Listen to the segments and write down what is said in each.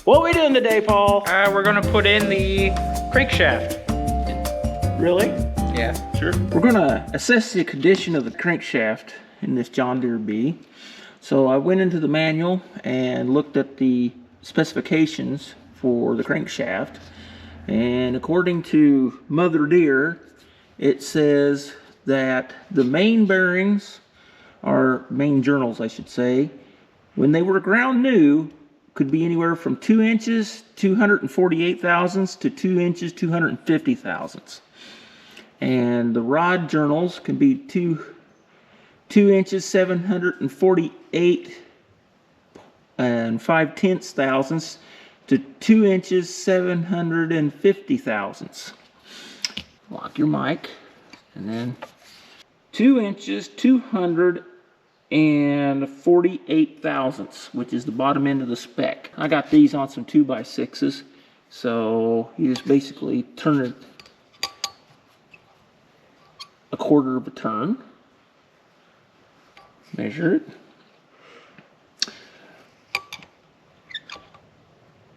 What are we doing today, Paul? We're gonna put in the crankshaft. Really? Yeah, sure. We're gonna assess the condition of the crankshaft in this John Deere B. So I went into the manual and looked at the specifications for the crankshaft. And according to Mother Deere, it says that the main bearings, or main journals I should say, when they were ground new, could be anywhere from 2 inches, 248 thousandths, to 2 inches, 250 thousandths. And the rod journals can be 2 inches, 748 and 5/10 thousandths to 2 inches, 750 thousandths. Lock your mic, and then 2 inches, 248 thousandths, which is the bottom end of the spec. I got these on some 2x6s, so you just basically turn it a quarter of a turn, measure it,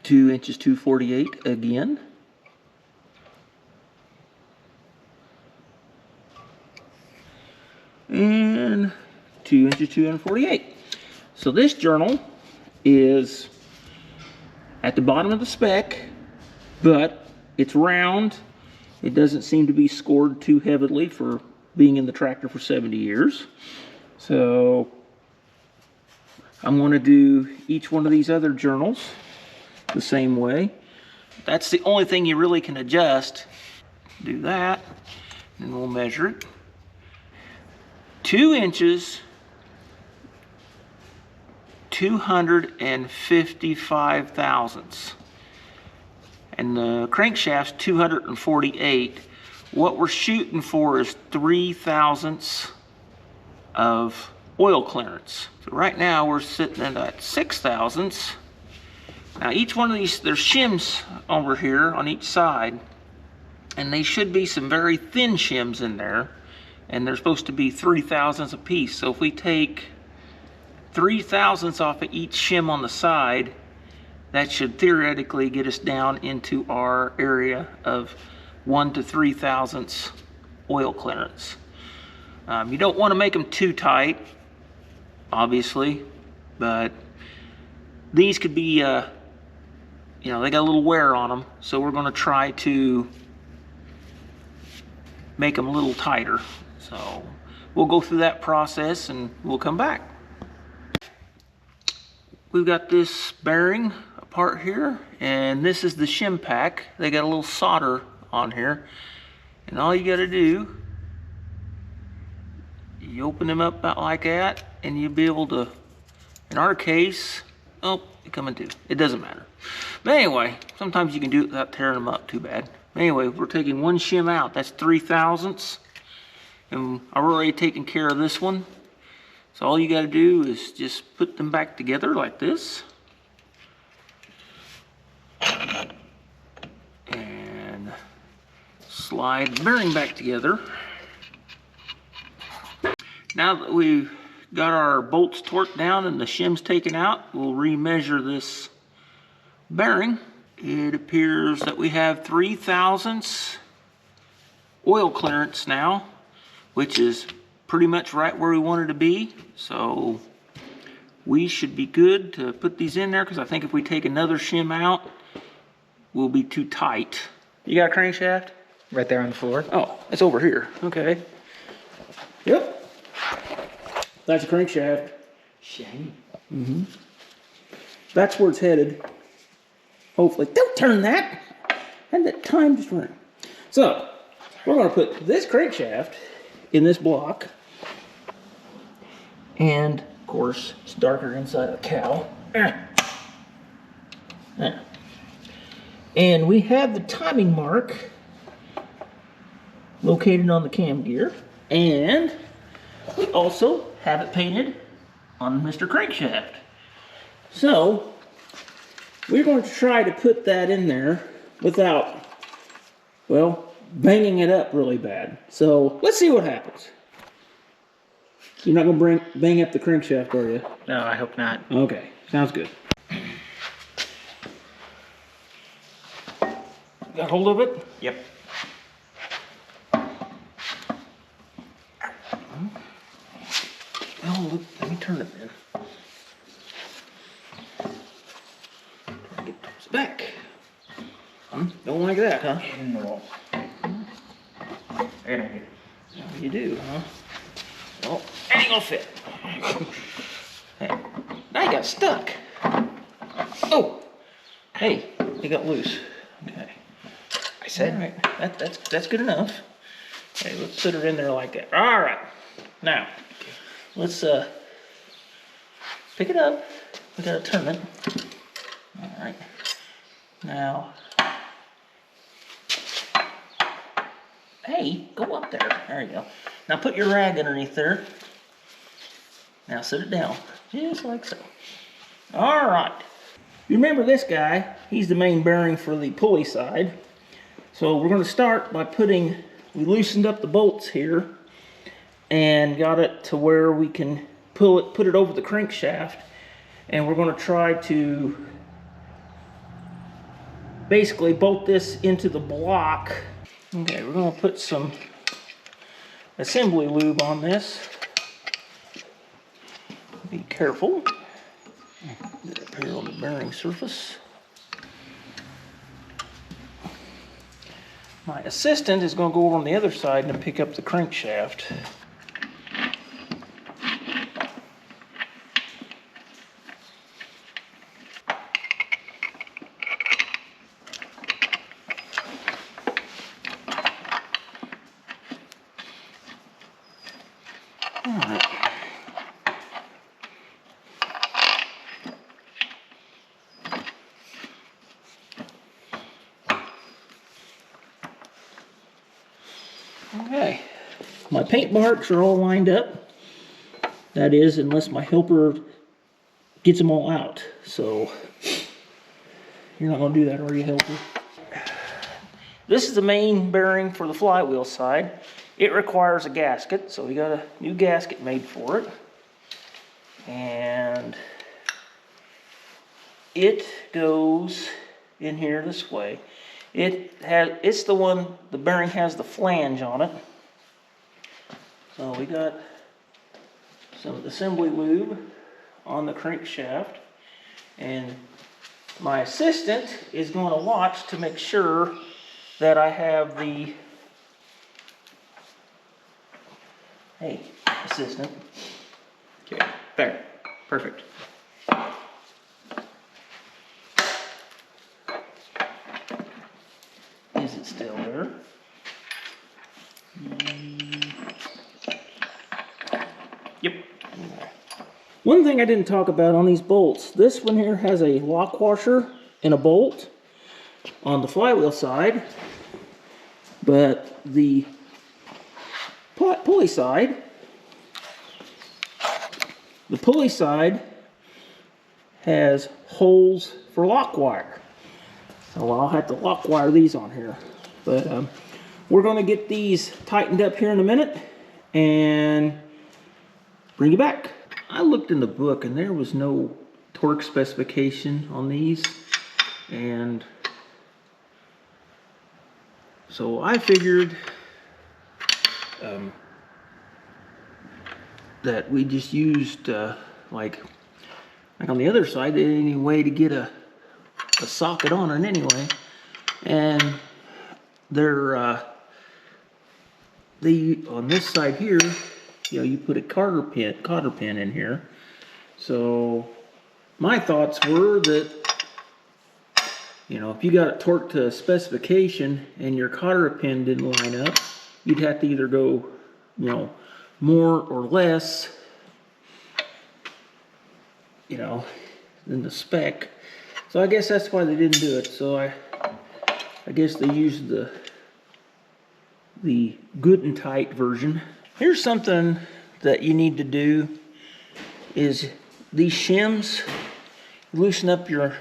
2 inches, 248 again, and 2 inches, 248. So this journal is at the bottom of the spec, but it's round. It doesn't seem to be scored too heavily for being in the tractor for 70 years. So I'm going to do each one of these other journals the same way. That's the only thing you really can adjust. Do that, and we'll measure it. 2 inches, 255 thousandths. And the crankshaft's 248. What we're shooting for is 3 thousandths of oil clearance. So right now we're sitting at 6 thousandths. Now each one of these, there's shims over here on each side, and they should be some very thin shims in there, and they're supposed to be 3 thousandths a piece. So if we take 3 thousandths off of each shim on the side, that should theoretically get us down into our area of 1 to 3 thousandths oil clearance. You don't want to make them too tight, obviously, but these could be, they got a little wear on them, so we're going to try to make them a little tighter. So we'll go through that process and we'll come back. We've got this bearing part here, and this is the shim pack. They got a little solder on here, and all you got to do, you open them up about like that, and you'll be able to, in our case, oh, they come in two. It doesn't matter. But anyway, sometimes you can do it without tearing them up too bad. Anyway, we're taking one shim out. That's 3 thousandths, and I've already taken care of this one. So all you got to do is just put them back together like this. And slide the bearing back together. Now that we've got our bolts torqued down and the shims taken out, we'll remeasure this bearing. It appears that we have 3 thousandths oil clearance now, which is pretty much right where we wanted to be. So we should be good to put these in there, because I think if we take another shim out, we'll be too tight. You got a crankshaft? Right there on the floor. Oh, it's over here. Okay. Yep. That's a crankshaft. Shame. Mm-hmm. That's where it's headed. Hopefully. Don't turn that. And that time just ran. So, we're going to put this crankshaft in this block. And, of course, it's darker inside of the cowl. And we have the timing mark located on the cam gear. And we also have it painted on Mr. Crankshaft. So, we're going to try to put that in there without, well, banging it up really bad. So, let's see what happens. You're not going to bang up the crankshaft, are you? No, I hope not. Okay, sounds good. got hold of it? Yep. Oh, look, let me turn it then. Get towards the back. Don't like that, huh? No. I gotta get it. Oh, you do, huh? Well, it ain't gonna fit. Hey, now you got stuck. Oh, hey, you got loose. Okay. I said. All right, that's good enough. Okay, let's put it in there like that. All right, now let's pick it up. We gotta turn it. All right. Now, hey, go up there. There you go. Now put your rag underneath there. Now sit it down, just like so. All right. You remember this guy? He's the main bearing for the pulley side. So we're going to start by we loosened up the bolts here and got it to where we can put it over the crankshaft, and we're going to try to basically bolt this into the block. Okay, we're going to put some assembly lube on this. Be careful. Get up here on the bearing surface. My assistant is going to go over on the other side and pick up the crankshaft. All right. Okay, my paint marks are all lined up. That is, unless my helper gets them all out. So, you're not going to do that, are you, helper? This is the main bearing for the flywheel side. It requires a gasket, so we got a new gasket made for it. And it goes in here this way. It's the one, the bearing has the flange on it. So we got some assembly lube on the crankshaft, and my assistant is going to watch to make sure that I have the, hey, assistant. Okay, there. Perfect. Is it still there? Yep. One thing I didn't talk about on these bolts, this one here has a lock washer and a bolt on the flywheel side, but the pulley side has holes for lock wire. So I'll have to lock wire these on here. But we're going to get these tightened up here in a minute and bring you back. I looked in the book and there was no torque specification on these, and so I figured that we just used like on the other side, any way to get a socket on it anyway. And they're on this side here, you know, you put a cotter pin in here. So my thoughts were that, you know, if you got it torqued to a specification and your cotter pin didn't line up, you'd have to either go, you know, more or less, you know, than the spec. So I guess that's why they didn't do it. So I guess they used the good and tight version. Here's something that you need to do is these shims, loosen up your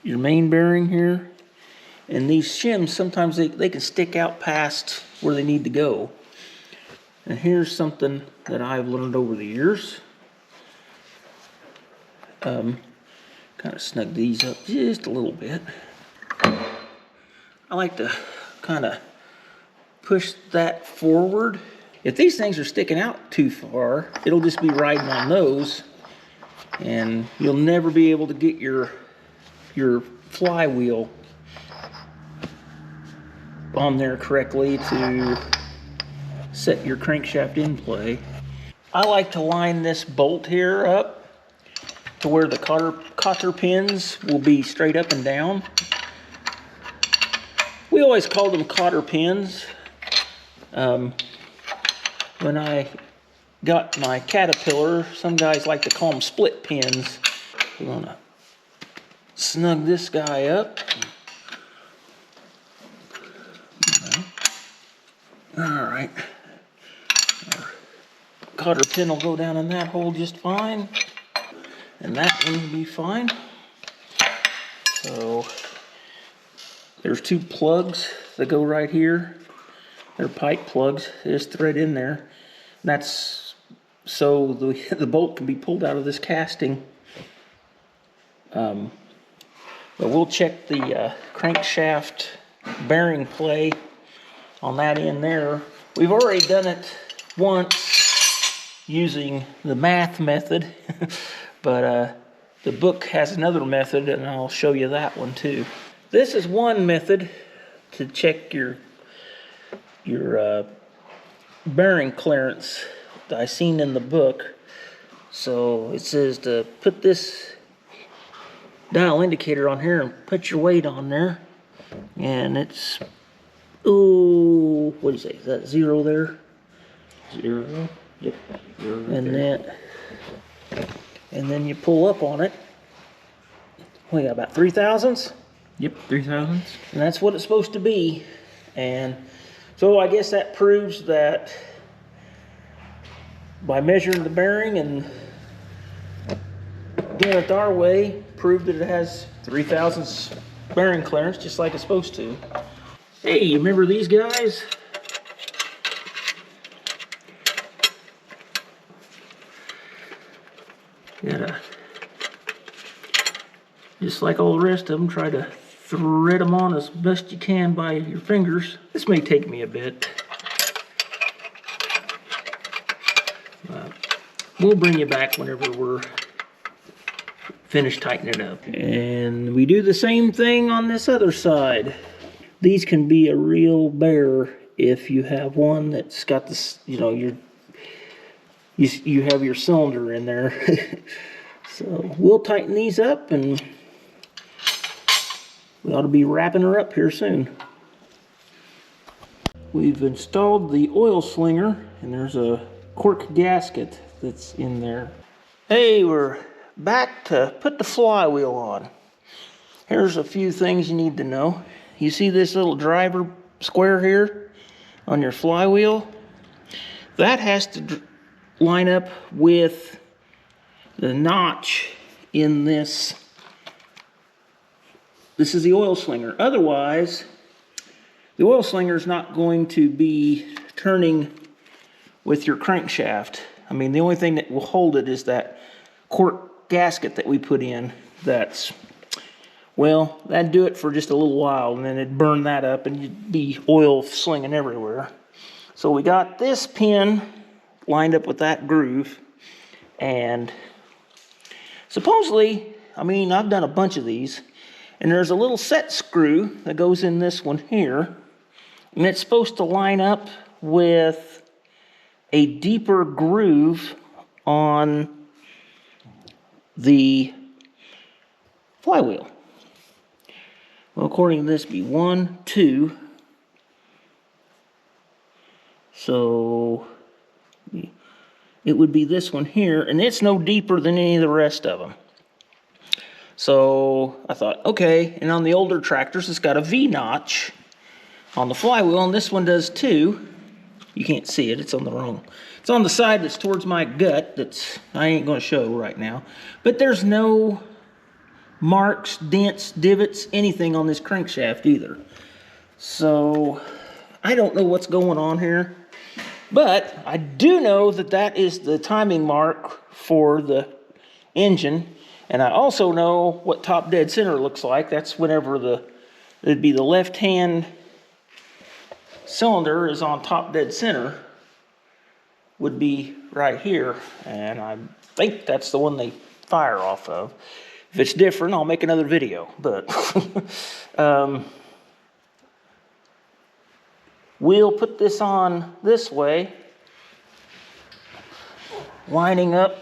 main bearing here, and these shims sometimes they can stick out past where they need to go. And here's something that I've learned over the years. Kind of snug these up just a little bit. I like to kind of push that forward. If these things are sticking out too far, it'll just be riding on those, and you'll never be able to get your flywheel on there correctly to set your crankshaft in play. I like to line this bolt here up to where the cotter pins will be straight up and down. We always called them cotter pins. When I got my Caterpillar, some guys like to call them split pins. We're gonna snug this guy up. All right. Our cotter pin will go down in that hole just fine. And that one will be fine. So there's two plugs that go right here. They're pipe plugs. They just thread in there. And that's so the bolt can be pulled out of this casting. But we'll check the crankshaft bearing play on that end there. We've already done it once using the math method, but the book has another method, and I'll show you that one too. This is one method to check your bearing clearance that I seen in the book. So it says to put this dial indicator on here and put your weight on there, and it's, oh, what do you say, is that 0 there? 0. Yep. 0 right And there. then you pull up on it. We got about 3/1000. Yep, 3/1000. And that's what it's supposed to be. And so I guess that proves that by measuring the bearing and doing it our way, proved that it has 3/1000 bearing clearance, just like it's supposed to. Hey, you remember these guys? Gotta, just like all the rest of them, try to thread them on as best you can by your fingers. This may take me a bit. We'll bring you back whenever we're finished tightening it up. And we do the same thing on this other side. These can be a real bear if you have one that's got this, you know, you have your cylinder in there. So we'll tighten these up, and we ought to be wrapping her up here soon. We've installed the oil slinger, and there's a cork gasket that's in there. Hey, we're back to put the flywheel on. Here's a few things you need to know. You see this little driver square here on your flywheel? That has to line up with the notch in this. This is the oil slinger. Otherwise, the oil slinger is not going to be turning with your crankshaft. I mean, the only thing that will hold it is that cork gasket that we put in. That's, well, that'd do it for just a little while, and then it'd burn that up and you'd be oil slinging everywhere. So we got this pin lined up with that groove, and supposedly, I mean, I've done a bunch of these, and there's a little set screw that goes in this one here, and it's supposed to line up with a deeper groove on the flywheel. Well, according to this, be 1, 2. So it would be this one here, and it's no deeper than any of the rest of them. So I thought, okay, and on the older tractors, it's got a V-notch on the flywheel, and this one does too. You can't see it, it's on the wrong. It's on the side that's towards my gut, that's, I ain't gonna show right now. But there's no marks, dents, divots, anything on this crankshaft either. So I don't know what's going on here. But I do know that that is the timing mark for the engine. And I also know what top dead center looks like. That's whenever the it'd be the left-hand cylinder is on top dead center, would be right here, and I think that's the one they fire off of. If it's different, I'll make another video, but we'll put this on this way, lining up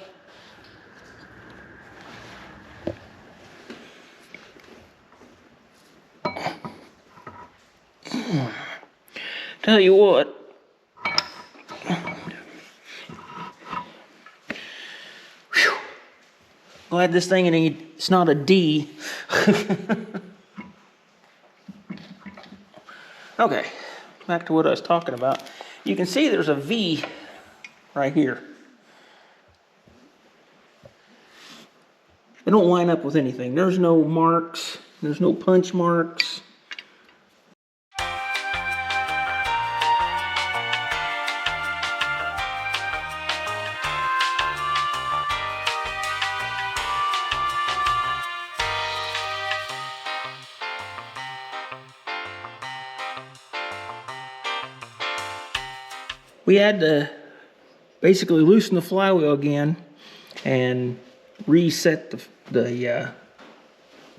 tell you what, glad this thing it's not a D. Okay, back to what I was talking about. You can see there's a V right here. They don't line up with anything. There's no marks. There's no punch marks. We had to basically loosen the flywheel again and reset the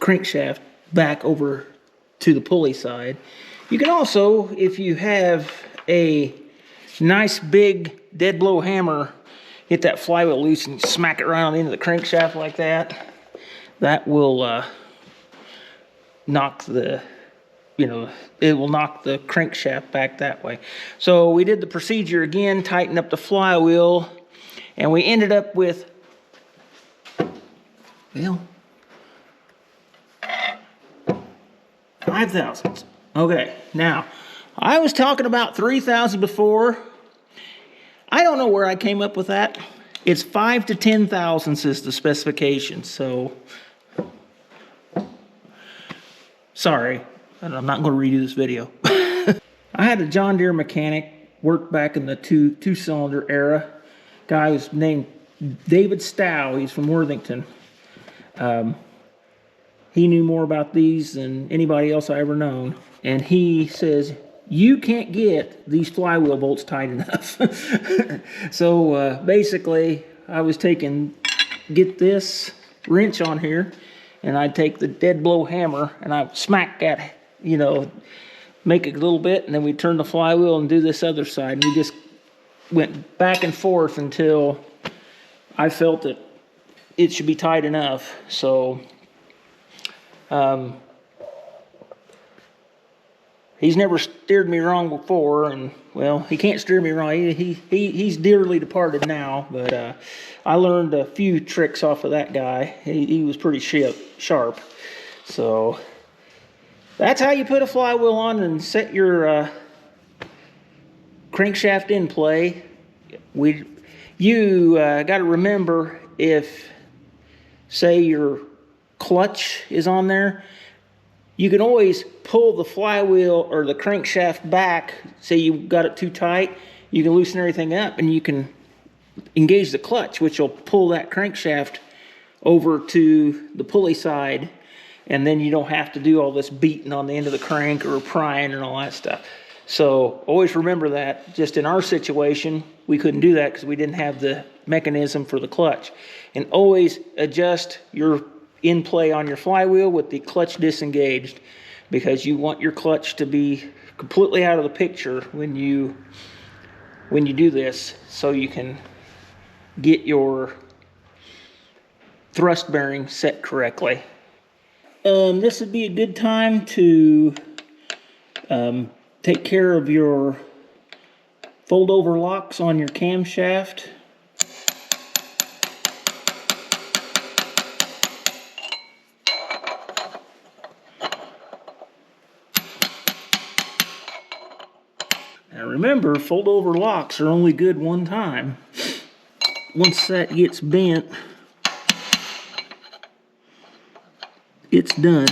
crankshaft back over to the pulley side. You can also, if you have a nice big dead blow hammer, hit that flywheel loose and smack it around into the crankshaft like that. That will knock the, it will knock the crankshaft back that way. So we did the procedure again, tightened up the flywheel, and we ended up with, well, 5 thousandths. Okay, now, I was talking about 3,000 before. I don't know where I came up with that. It's 5 to 10 thousandths is the specification, so sorry, I'm not going to redo this video. I had a John Deere mechanic work back in the two-cylinder era. Guy was named David Stow. He's from Worthington. He knew more about these than anybody else I ever known. And he says, you can't get these flywheel bolts tight enough. So basically, I was get this wrench on here, and I'd take the dead blow hammer, and I'd smack that, make it a little bit, and then we'd turn the flywheel and do this other side. And we just went back and forth until I felt that it should be tight enough. So he's never steered me wrong before, and well, he can't steer me wrong. He's dearly departed now, but I learned a few tricks off of that guy. He was pretty sharp. So that's how you put a flywheel on and set your crankshaft in play. You got to remember, if say your clutch is on there, you can always pull the flywheel or the crankshaft back. Say you got it too tight, you can loosen everything up and you can engage the clutch, which will pull that crankshaft over to the pulley side, and then you don't have to do all this beating on the end of the crank or prying and all that stuff. So always remember that. Just in our situation, we couldn't do that because we didn't have the mechanism for the clutch. And always adjust your in play on your flywheel with the clutch disengaged, because you want your clutch to be completely out of the picture when you do this, so you can get your thrust bearing set correctly. This would be a good time to take care of your fold over locks on your camshaft. Now remember, fold over locks are only good one time. Once that gets bent, it's done.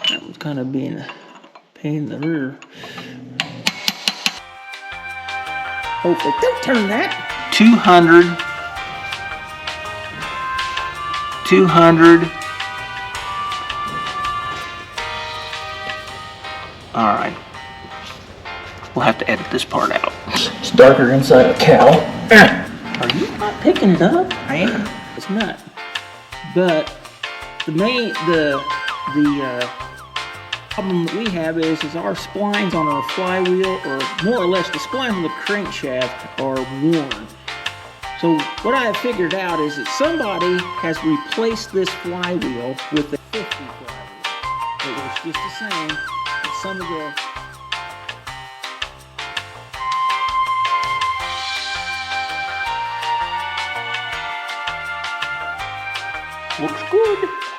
That was kind of being a pain in the rear. Hopefully, don't turn that. 200 200. All right. We'll have to edit this part out. It's darker inside a cow. Are you not picking it up? I am. It's not. But the problem that we have is our splines on our flywheel, or more or less the splines on the crankshaft, are worn. So what I have figured out is that somebody has replaced this flywheel with a 50 flywheel. It works just the same, but some of the looks good.